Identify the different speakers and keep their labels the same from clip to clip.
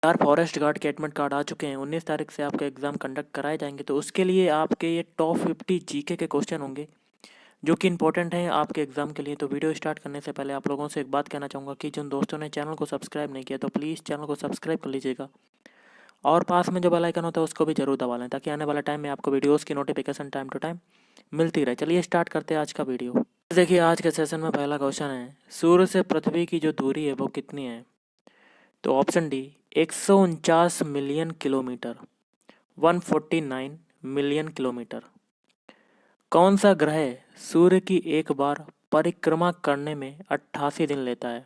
Speaker 1: यार forest guard के admit card आ चुके हैं। 19 तारीख से आपके एग्ज़ाम कंडक्ट कराए जाएंगे, तो उसके लिए आपके ये टॉप 50 जीके के क्वेश्चन होंगे जो कि इंपॉर्टेंट हैं आपके एग्ज़ाम के लिए। तो वीडियो स्टार्ट करने से पहले आप लोगों से एक बात कहना चाहूँगा कि जिन दोस्तों ने चैनल को सब्सक्राइब नहीं किया तो प्लीज़ चैनल को सब्सक्राइब कर लीजिएगा और पास में जो बेल आइकन होता है उसको भी जरूर दबा लें ताकि आने वाला टाइम में आपको वीडियोज़ की नोटिफिकेशन टाइम टू टाइम मिलती रहे। चलिए स्टार्ट करते हैं आज का वीडियो। देखिए आज के सेशन में पहला क्वेश्चन है, सूर्य से पृथ्वी की जो दूरी है वो कितनी है? तो option D 149 million kilometre, 149 million kilometre. कौन सा ग्रह सूर्य की एक बार परिक्रमा करने में 88 दिन लेता है?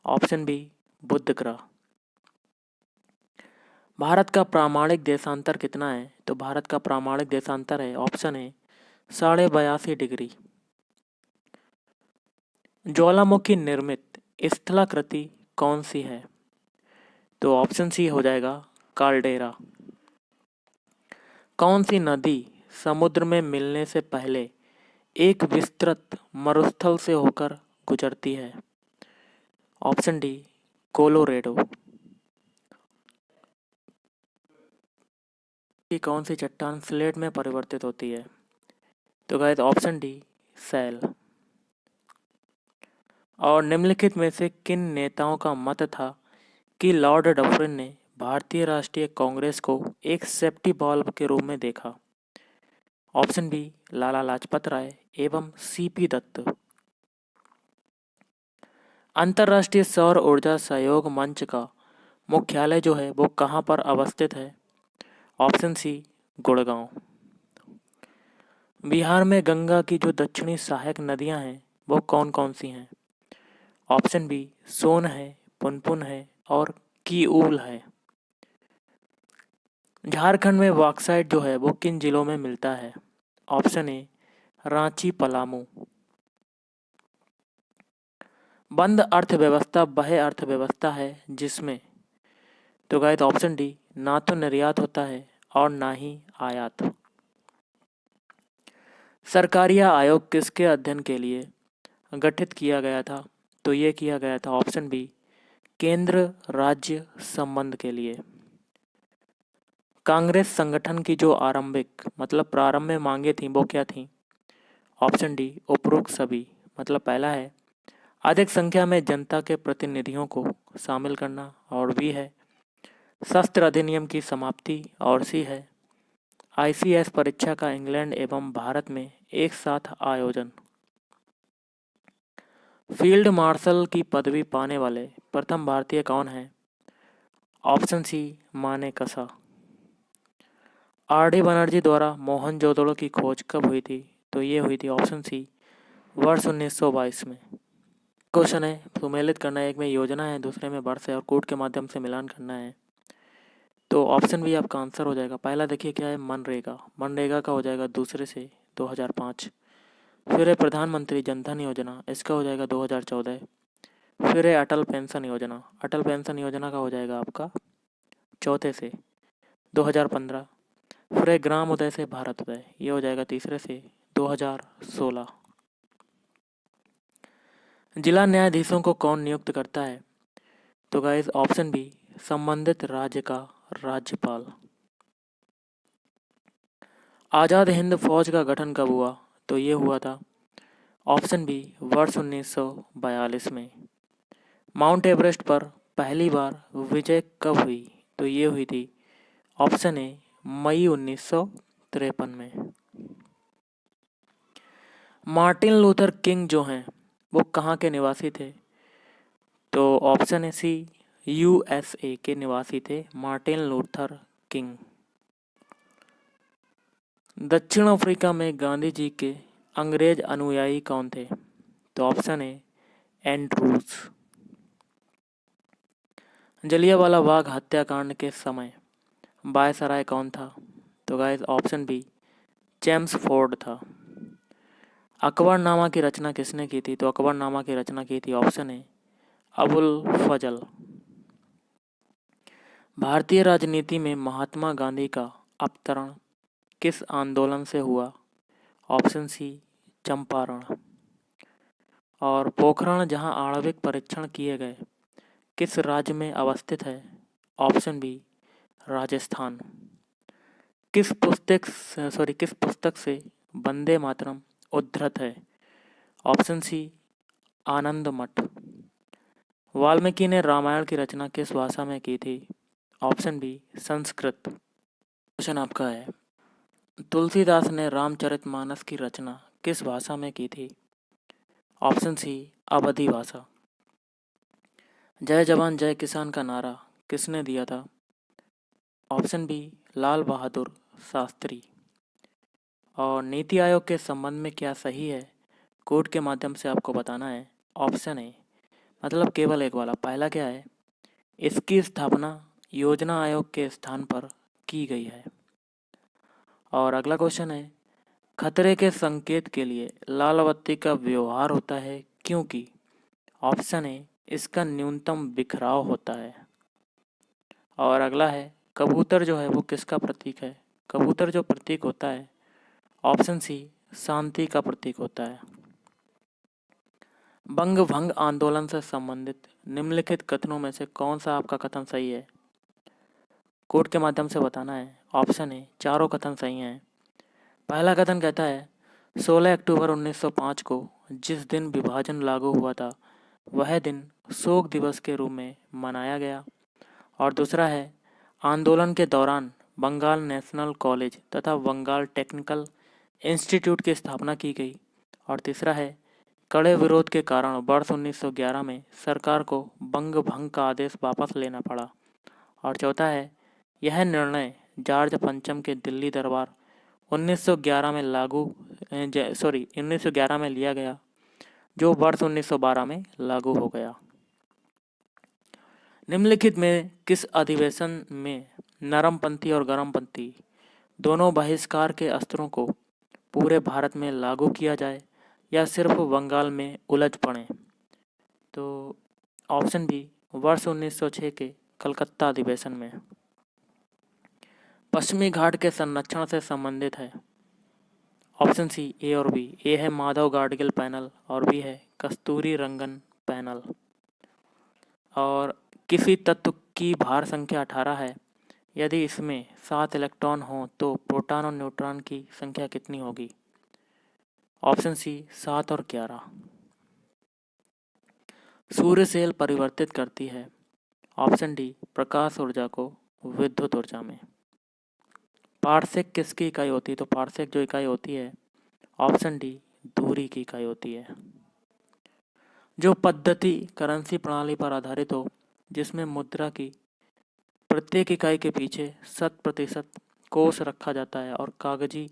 Speaker 1: ऑप्शन बी बुध ग्रह। भारत का प्रामाणिक देशांतर कितना है? तो भारत का प्रामाणिक देशांतर है ऑप्शन ए 82.5 डिग्री। ज्वालामुखी निर्मित स्थलाकृति कौन सी है? तो ऑप्शन सी हो जाएगा काल्डेरा। कौन सी नदी समुद्र में मिलने से पहले एक विस्तृत मरुस्थल से होकर गुजरती है? Option D Colorado. कि कौन सी चट्टान स्लेट में परिवर्तित होती है? तो गाइस ऑप्शन डी सैल। और निम्नलिखित में से किन नेताओं का मत था कि लॉर्ड डफरिन ने भारतीय राष्ट्रीय कांग्रेस को एक सेफ्टी बॉल्व के रूप में देखा? ऑप्शन बी लाला लाजपत राय एवं सीपी दत्त। अंतर्राष्ट्रीय सौर ऊर्जा सहयोग मंच का मुख्यालय जो है वो कहाँ पर अवस्थित है? ऑप्शन सी गुड़गांव। बिहार में गंगा की जो दक्षिणी सहायक नदियां हैं वो कौन कौन सी हैं? ऑप्शन बी सोन है, पुनपुन है और कीऊल है। झारखंड में बॉक्साइट जो है वो किन जिलों में मिलता है? Option A Ranchi Palamu. बंद अर्थव्यवस्था वह अर्थव्यवस्था है जिसमें, तो गाइस ऑप्शन डी ना तो निर्यात होता है और ना ही आयात। सरकारिया आयोग किसके अध्ययन के लिए गठित किया गया था? तो ये किया गया था ऑप्शन बी केंद्र राज्य संबंध के लिए। कांग्रेस संगठन की जो आरंभिक मतलब प्रारंभ में मांगे थी वो क्या थी? ऑप्शन डी उपरोक्त सभी। मतलब पहला है अधिक संख्या में जनता के प्रतिनिधियों को शामिल करना, और बी है शस्त्र अधिनियम की समाप्ति, और सी है आईसीएस परीक्षा का इंग्लैंड एवं भारत में एक साथ आयोजन। फील्ड मार्शल की पदवी पाने वाले प्रथम भारतीय कौन हैं? Option C Manekshaw. R D Banerjee द्वारा मोहनजोदड़ो की खोज कब हुई थी? तो ये हुई थी ऑप्शन सी वर्ष 1922 में। क्वेश्चन है सुमेलित करना, एक में योजना है दूसरे में वर्ष है और कूट के माध्यम से मिलान करना है। तो ऑप्शन बी आपका आंसर हो जाएगा। पहला देखिए क्या है, मनरेगा। मनरेगा का हो जाएगा दूसरे से 2005। फिर है प्रधानमंत्री जनधन योजना, इसका हो जाएगा 2014। फिर है अटल पेंशन योजना, अटल पेंशन योजना का हो जाएगा आपका चौथे से 2015। फिर है ग्राम उदय से भारत उदय, ये हो जाएगा तीसरे से 2016। जिला न्यायाधीशों को कौन नियुक्त करता है? तो गाइस ऑप्शन बी संबंधित राज्य का राज्यपाल। आज़ाद हिंद फौज का गठन कब हुआ? तो ये हुआ था ऑप्शन बी वर्ष 1942 में। माउंट एवरेस्ट पर पहली बार विजय कब हुई? तो ये हुई थी ऑप्शन ए मई 1953 में। मार्टिन लूथर किंग जो हैं वो कहाँ के निवासी थे? तो ऑप्शन ए सी यूएसए के निवासी थे मार्टिन लूथर किंग। दक्षिण अफ्रीका में गांधी जी के अंग्रेज अनुयायी कौन थे? तो option A Andrews. Jallianwala Bagh हत्याकांड के समय वायसराय कौन था? तो guys option B James Ford था। अकबरनामा की रचना किसने की थी? तो अकबरनामा की रचना की थी ऑप्शन ए अबुल फजल। भारतीय राजनीति में महात्मा गांधी का अवतरण किस आंदोलन से हुआ? Option C Champaran. और पोखरण जहां आणविक परीक्षण किए गए किस राज्य में अवस्थित है? Option B Rajasthan. किस पुस्तक से वंदे मातरम उद्धृत है? ऑप्शन सी आनंद मठ। वाल्मीकि ने रामायण की रचना किस भाषा में की थी? Option B Sanskrit. क्वेश्चन आपका है, तुलसीदास ने रामचरितमानस की रचना किस भाषा में की थी? ऑप्शन सी अवधी भाषा। जय जवान जय किसान का नारा किसने दिया था? Option B Lal Bahadur Shastri. और नीति आयोग के संबंध में क्या सही है? कोड के माध्यम से आपको बताना है। ऑप्शन ए मतलब केवल एक वाला। पहला क्या है? इसकी स्थापना योजना आयोग के स्थान पर की गई है। और अगला क्वेश्चन है, खतरे के संकेत के लिए लाल बत्ती का व्यवहार होता है क्योंकि? ऑप्शन ए इसका न्यूनतम बिखराव होता है। और अगला है, कबूतर जो है वो किसका प्रतीक है? कबूतर जो प्रतीक होता है, ऑप्शन सी शांति का प्रतीक होता है। बंग भंग आंदोलन से संबंधित निम्नलिखित कथनों में से कौन सा आपका कथन सही है? कोड के माध्यम से बताना है। ऑप्शन ए चारों कथन सही हैं। पहला कथन कहता है 16 अक्टूबर 1905 को जिस दिन विभाजन लागू हुआ था वह दिन शोक दिवस के रूप में मनाया गया। और दूसरा है, आंदोलन के दौरान बंगाल नेशनल कॉलेज तथा बंगाल टेक्निकल इंस्टीट्यूट की स्थापना की गई। और तीसरा है, कड़े विरोध के कारण वर्ष 1911 में सरकार को बंग भंग का आदेश वापस लेना पड़ा। और चौथा है, यह निर्णय जॉर्ज पंचम के दिल्ली दरबार 1911 में लिया गया, जो वर्ष 1912 में लागू हो गया। निम्नलिखित में किस अधिवेशन में नरमपंथी और गरमपंथी दोनों बहिष्कार के अस्त्रों को पूरे भारत में लागू किया जाए या सिर्फ बंगाल में उलझ पड़े? तो ऑप्शन बी वर्ष 1906 के कलकत्ता अधिवेशन में। पश्चिमी घाट के संरक्षण से संबंधित है। ऑप्शन सी ए और बी। ए है माधव गाडगिल पैनल और बी है कस्तूरी रंगन पैनल। और किसी तत्व की भार संख्या 18 है, यदि इसमें 7 इलेक्ट्रॉन हो तो प्रोटॉन और न्यूट्रॉन की संख्या कितनी होगी? ऑप्शन सी 7 और 11। सूर्य सेल परिवर्तित करती है। ऑप्शन डी प्रकाश ऊर्जा को विद्युत ऊर्जा में। पारसेक किसकी इकाई होती है? तो पारसेक जो इकाई होती है, ऑप्शन डी दूरी की इकाई होती है। जो पद्धति करेंसी प्रणाली पर आधारित हो जिसमें मुद्रा की प्रत्येक इकाई के पीछे 100% कोष रखा जाता है और कागजी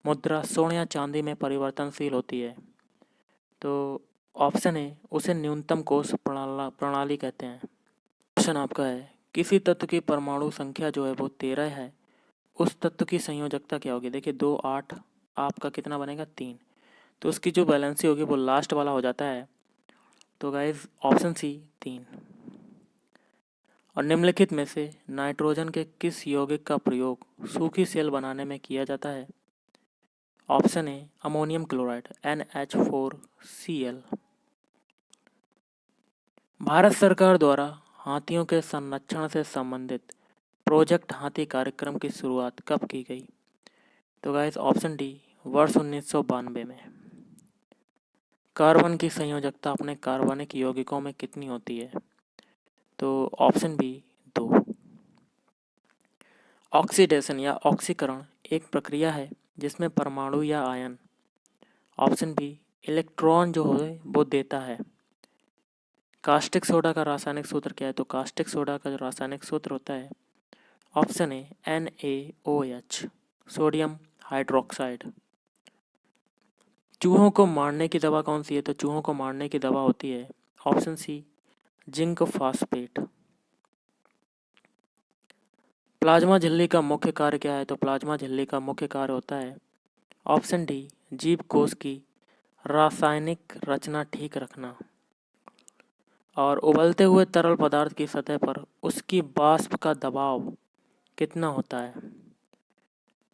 Speaker 1: मुद्रा स्वर्ण या चांदी में परिवर्तनशील होती है, तो ऑप्शन है उसे न्यूनतम कोष प्रणाली कहते हैं। क्वेश्चन आपका है, किसी तत्व की परमाणु संख्या जो है वो 13 है, उस तत्व की संयोजकता क्या होगी? देखिए 2 8 आपका कितना बनेगा 3, तो उसकी जो बैलेंसी होगी वो लास्ट वाला हो जाता है। तो गाइज ऑप्शन सी 3। और निम्नलिखित में से नाइट्रोजन के किस यौगिक का प्रयोग सूखी सेल बनाने में किया जाता है? Option A ammonium chloride NH4Cl। Bharat सरकार द्वारा हाथियों के संरक्षण से संबंधित प्रोजेक्ट हाथी कार्यक्रम की शुरुआत कब की गई? तो गाइस ऑप्शन डी वर्ष 1992 में। कार्बन की संयोजकता अपने कार्बनिक यौगिकों में कितनी होती है? तो ऑप्शन बी 2। ऑक्सीडेशन या ऑक्सीकरण एक प्रक्रिया है जिसमें परमाणु या आयन, ऑप्शन बी इलेक्ट्रॉन जो है वो देता है। कास्टिक सोडा का रासायनिक सूत्र क्या है? तो कास्टिक सोडा का जो रासायनिक सूत्र होता है, option A NaOH sodium hydroxide. चूहों को मारने की दवा कौन सी है? तो चूहों को मारने की दवा होती है option C zinc phosphate. Plasma झिल्ली का मुख्य कार्य क्या है? तो प्लाज्मा झिल्ली का मुख्य कार्य होता है ऑप्शन डी जीवकोश की रासायनिक रचना ठीक रखना। और उबलते हुए तरल पदार्थ की सतह पर उसकी वाष्प का दबाव कितना होता है?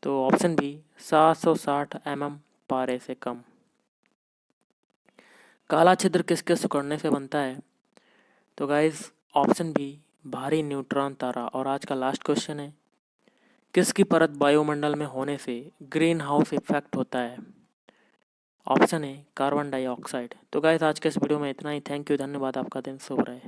Speaker 1: तो ऑप्शन बी 760 mm पारे से कम। काला छिद्र किसके सिकुड़ने से बनता है? तो गाइस ऑप्शन बी भारी न्यूट्रॉन तारा। और आज का लास्ट क्वेश्चन है, किसकी परत वायुमंडल में होने से ग्रीन हाउस इफेक्ट होता है? ऑप्शन है कार्बन डाइऑक्साइड। तो गाइस आज के इस वीडियो में इतना ही। थैंक यू, धन्यवाद, आपका दिन शुभ रहे।